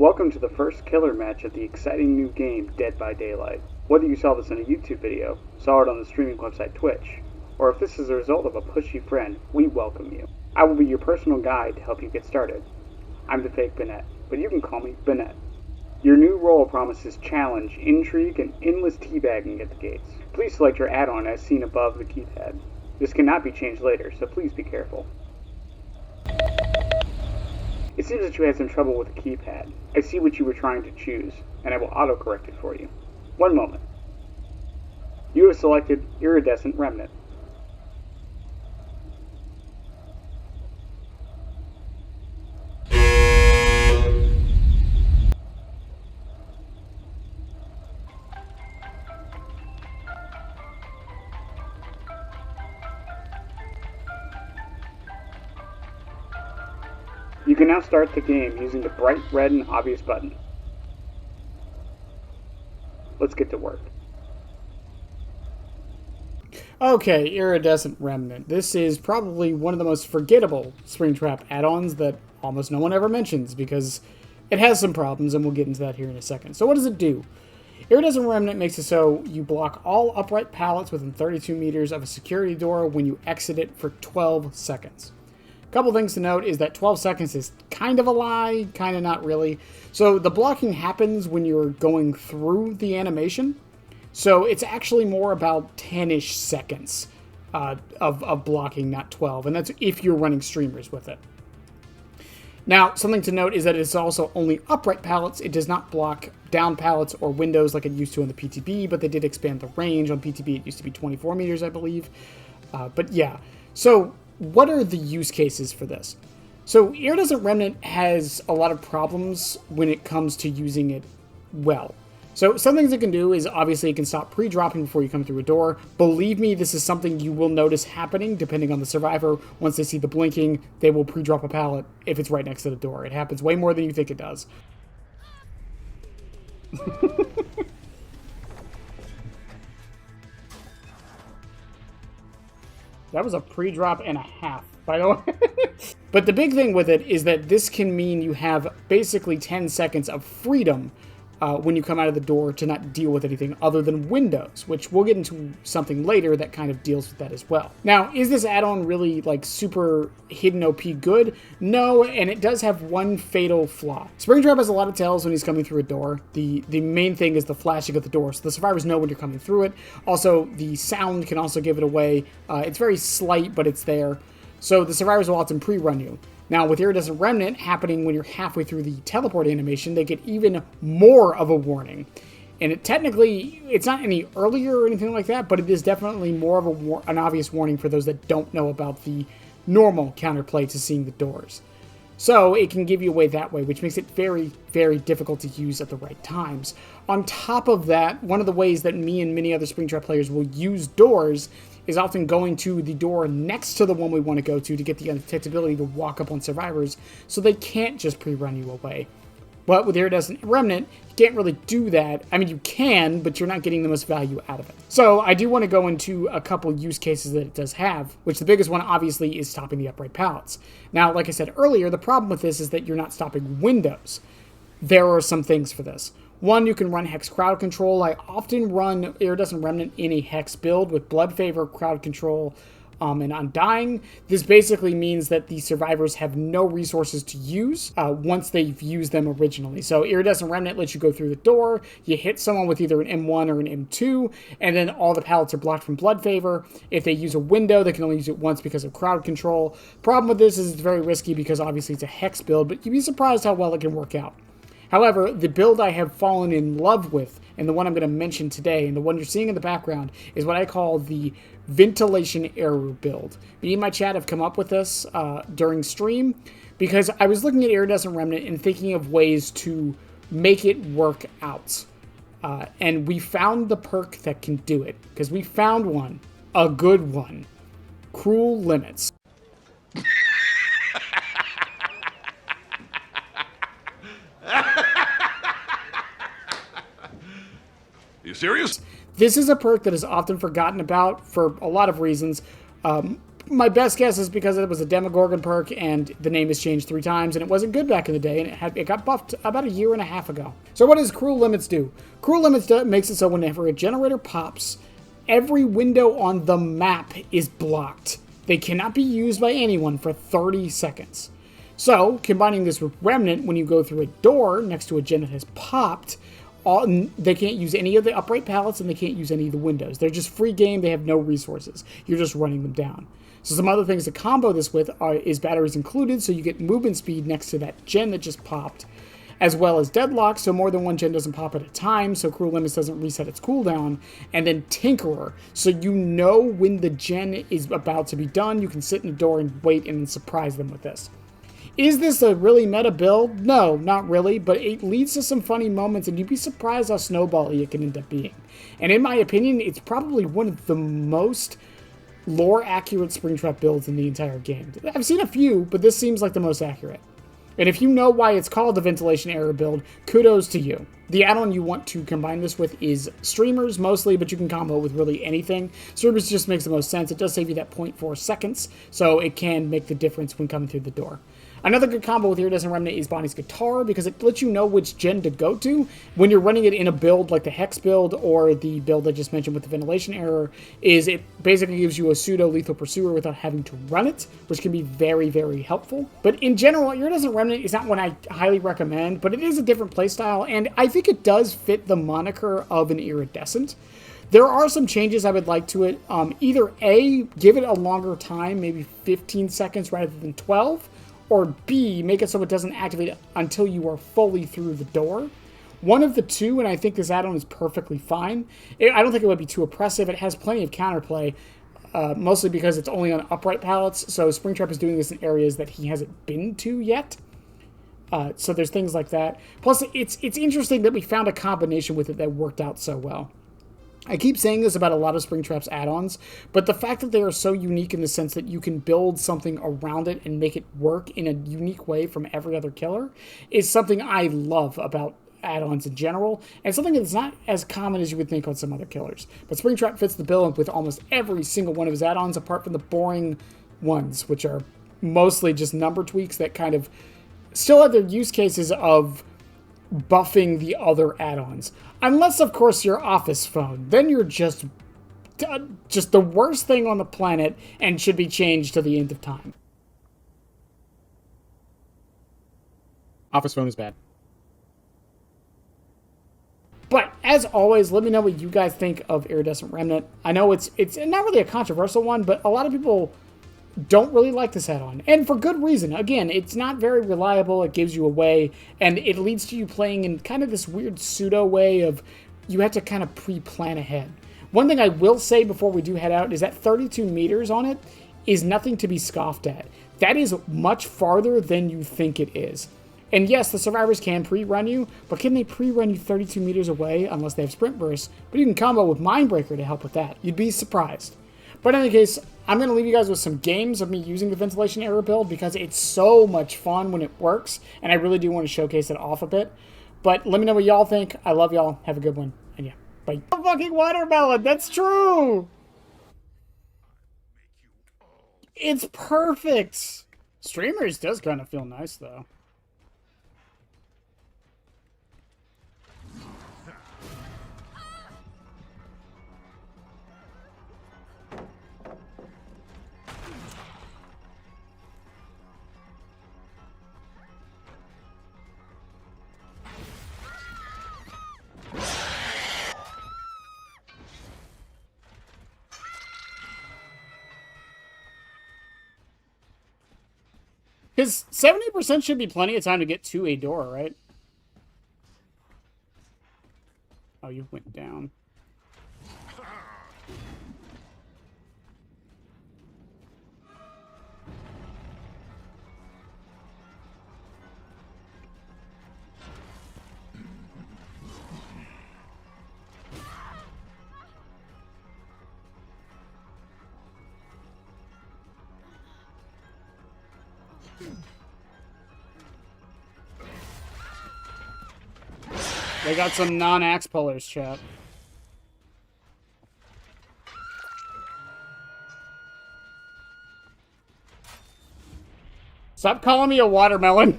Welcome to the first killer match of the exciting new game, Dead by Daylight. Whether you saw this in a YouTube video, saw it on the streaming website Twitch, or if this is a result of a pushy friend, we welcome you. I will be your personal guide to help you get started. I'm the fake Bennett, but you can call me Bennett. Your new role promises challenge, intrigue, and endless teabagging at the gates. Please select your add-on as seen above the keypad. This cannot be changed later, so please be careful. It seems that you had some trouble with the keypad. I see what you were trying to choose, and I will autocorrect it for you. One moment. You have selected Iridescent Remnant. You can now start the game using the bright red and obvious button. Let's get to work. Okay, Iridescent Remnant. This is probably one of the most forgettable Springtrap add-ons that almost no one ever mentions because it has some problems, and we'll get into that here in a second. So what does it do? Iridescent Remnant makes it so you block all upright pallets within 32 meters of a security door when you exit it for 12 seconds. A couple things to note is that 12 seconds is kind of a lie, kind of not really. So the blocking happens when you're going through the animation. So it's actually more about 10-ish seconds of blocking, not 12. And that's if you're running streamers with it. Now, something to note is that it's also only upright pallets. It does not block down pallets or windows like it used to on the PTB, but they did expand the range. On PTB, it used to be 24 meters, I believe. But yeah, so what are the use cases for this? So Iridescent Remnant has a lot of problems when it comes to using it well. So some things it can do is obviously it can stop pre-dropping before you come through a door. Believe me, this is something you will notice happening depending on the survivor. Once they see the blinking, they will pre-drop a pallet if it's right next to the door. It happens way more than you think it does. That was a pre-drop and a half, by the way. But the big thing with it is that this can mean you have basically 10 seconds of freedom when you come out of the door to not deal with anything other than windows, which we'll get into something later that kind of deals with that as well. Now, is this add-on really like super hidden OP good? No, and it does have one fatal flaw. Springtrap has a lot of tells when he's coming through a door. The main thing is the flashing of the door, so the survivors know when you're coming through it. Also, the sound can also give it away. It's very slight, but it's there. So the survivors will often pre-run you. Now, with Iridescent Remnant happening when you're halfway through the teleport animation, they get even more of a warning. And it's not any earlier or anything like that, but it is definitely more of an obvious warning for those that don't know about the normal counterplay to seeing the doors. So it can give you away that way, which makes it very, very difficult to use at the right times. On top of that, one of the ways that me and many other Springtrap players will use doors is often going to the door next to the one we want to go to get the undetectability to walk up on survivors, so they can't just pre-run you away. But with Iridescent Remnant, you can't really do that. I mean, you can, but you're not getting the most value out of it. So I do want to go into a couple use cases that it does have, which the biggest one obviously is stopping the upright pallets. Now, like I said earlier, the problem with this is that you're not stopping windows. There are some things for this. One, you can run Hex Crowd Control. I often run Iridescent Remnant in a Hex build with Blood Favor, Crowd Control, and Undying. This basically means that the survivors have no resources to use once they've used them originally. So Iridescent Remnant lets you go through the door, you hit someone with either an M1 or an M2, and then all the pallets are blocked from Blood Favor. If they use a window, they can only use it once because of Crowd Control. Problem with this is it's very risky because obviously it's a Hex build, but you'd be surprised how well it can work out. However, the build I have fallen in love with, and the one I'm going to mention today, and the one you're seeing in the background, is what I call the ventilation error build. Me and my chat have come up with this during stream, because I was looking at Iridescent Remnant and thinking of ways to make it work out. And we found the perk that can do it, because we found one, a good one. Cruel Limits. You serious? This is a perk that is often forgotten about for a lot of reasons. My best guess is because it was a Demogorgon perk and the name has changed 3 times and it wasn't good back in the day, and it got buffed about a year and a half ago. So what does Cruel Limits do? Cruel Limits makes it so whenever a generator pops, every window on the map is blocked. They cannot be used by anyone for 30 seconds. So, combining this with Remnant, when you go through a door next to a gen that has popped, they can't use any of the upright pallets and they can't use any of the windows. They're just free game. They have no resources. You're just running them down. So some other things to combo this with is batteries included, so you get movement speed next to that gen that just popped, as well as deadlock, so more than one gen doesn't pop at a time, so Cruel Limits doesn't reset its cooldown, and then Tinkerer, so you know when the gen is about to be done, you can sit in the door and wait and then surprise them with this. Is this a really meta build? No, not really, but it leads to some funny moments, and you'd be surprised how snowbally it can end up being. And in my opinion, it's probably one of the most lore-accurate Springtrap builds in the entire game. I've seen a few, but this seems like the most accurate. And if you know why it's called the Ventilation Error build, kudos to you. The add-on you want to combine this with is Streamers mostly, but you can combo with really anything. Streamers just makes the most sense. It does save you that 0.4 seconds, so it can make the difference when coming through the door. Another good combo with Iridescent Remnant is Bonnie's Guitar, because it lets you know which gen to go to when you're running it in a build like the Hex build or the build I just mentioned with the Ventilation Error. It basically gives you a pseudo-lethal pursuer without having to run it, which can be very, very helpful. But in general, Iridescent Remnant is not one I highly recommend, but it is a different playstyle, and I think it does fit the moniker of an Iridescent. There are some changes I would like to it. Either A, give it a longer time, maybe 15 seconds rather than 12, or B, make it so it doesn't activate until you are fully through the door. One of the two, and I think this add-on is perfectly fine. I don't think it would be too oppressive. It has plenty of counterplay, mostly because it's only on upright pallets, so Springtrap is doing this in areas that he hasn't been to yet. So there's things like that. Plus, it's interesting that we found a combination with it that worked out so well. I keep saying this about a lot of Springtrap's add-ons, but the fact that they are so unique in the sense that you can build something around it and make it work in a unique way from every other killer is something I love about add-ons in general, and something that's not as common as you would think on some other killers. But Springtrap fits the bill with almost every single one of his add-ons, apart from the boring ones, which are mostly just number tweaks that kind of still have their use cases of buffing the other add-ons. Unless, of course, your office phone. Then you're just the worst thing on the planet and should be changed to the end of time. Office phone is bad. But, as always, let me know what you guys think of Iridescent Remnant. I know it's not really a controversial one, but a lot of people don't really like this add-on, and for good reason. Again, it's not very reliable, it gives you away, and it leads to you playing in kind of this weird pseudo way of you have to kind of pre-plan ahead. One thing I will say before we do head out is that 32 meters on it is nothing to be scoffed at. That is much farther than you think it is. And yes, the survivors can pre-run you, but can they pre-run you 32 meters away unless they have sprint bursts? But you can combo with Mindbreaker to help with that. You'd be surprised. But in any case, I'm going to leave you guys with some games of me using the Ventilation Error build because it's so much fun when it works, and I really do want to showcase it off a bit. But let me know what y'all think. I love y'all. Have a good one. And yeah, bye. A fucking watermelon. That's true. It's perfect. Streamers does kind of feel nice, though. Because 70% should be plenty of time to get to a door, right? Oh, you went down. They got some non-axe pullers, chat. Stop calling me a watermelon.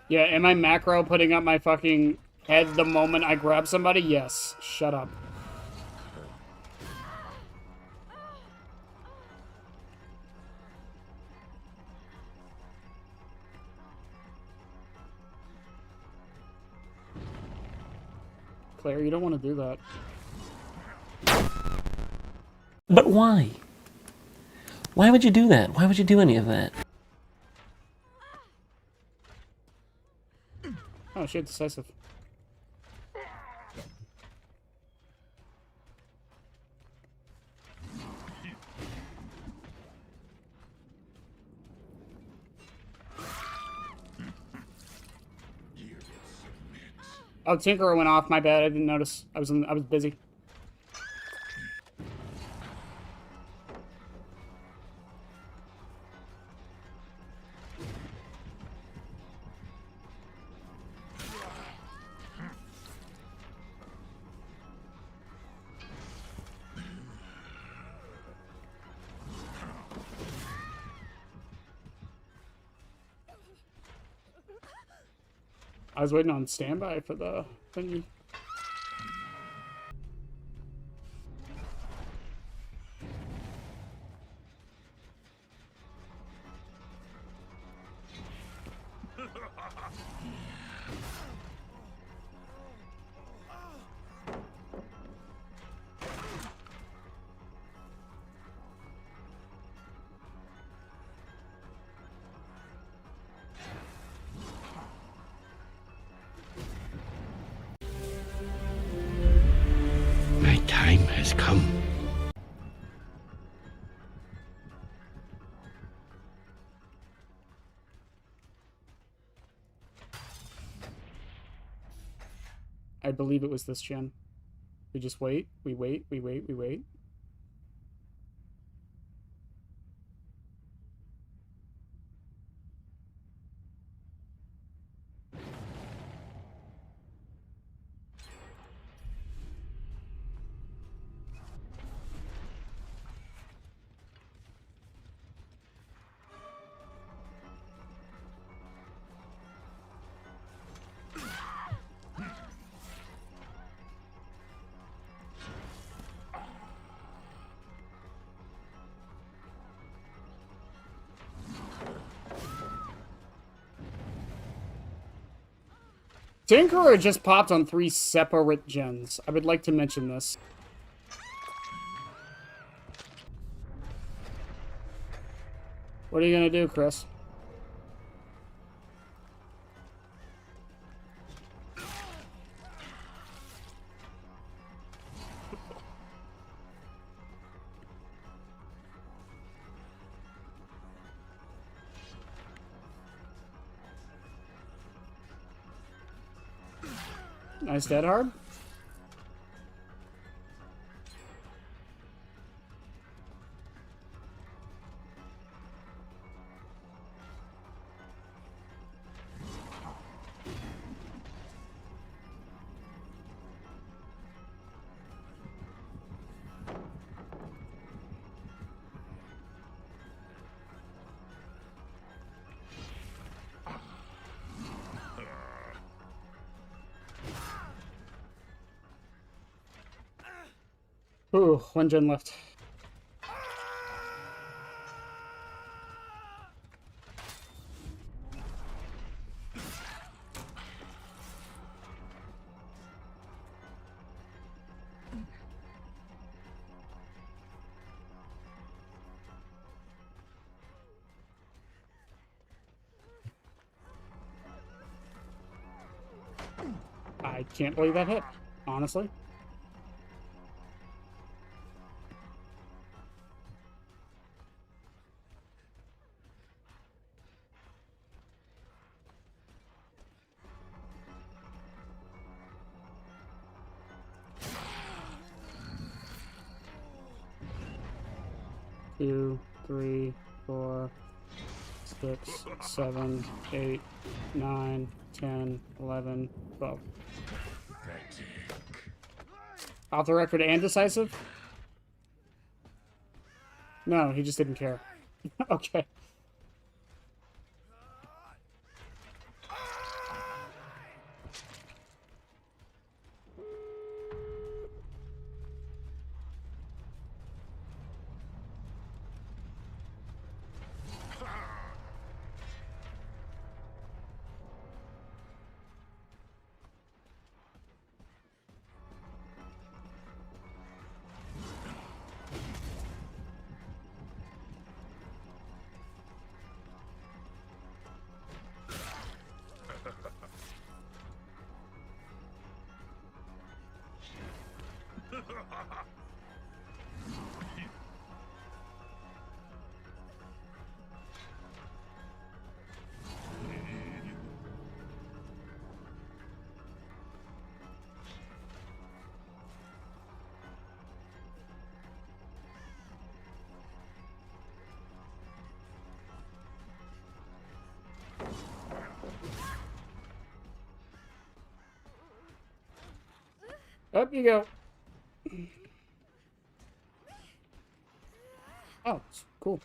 Yeah, am I macro putting up my fucking head the moment I grab somebody? Yes. Shut up. Claire, you don't want to do that. But why? Why would you do that? Why would you do any of that? Oh, shit, decisive. Oh, Tinkerer went off. My bad. I didn't notice. I was busy. I was waiting on standby for the thingy. My time has come. I believe it was this gen. We just wait. We wait. We wait. We wait. Tinkerer just popped on 3 separate gens. I would like to mention this. What are you gonna do, Chris? Nice dead hard. Ooh, 1 gen left. I can't believe that hit, honestly. Two, three, four. 6, 7, 8, 9, 10, 11, 12. Off the record and decisive? No, he just didn't care. Okay. Up you go. Oh, cool.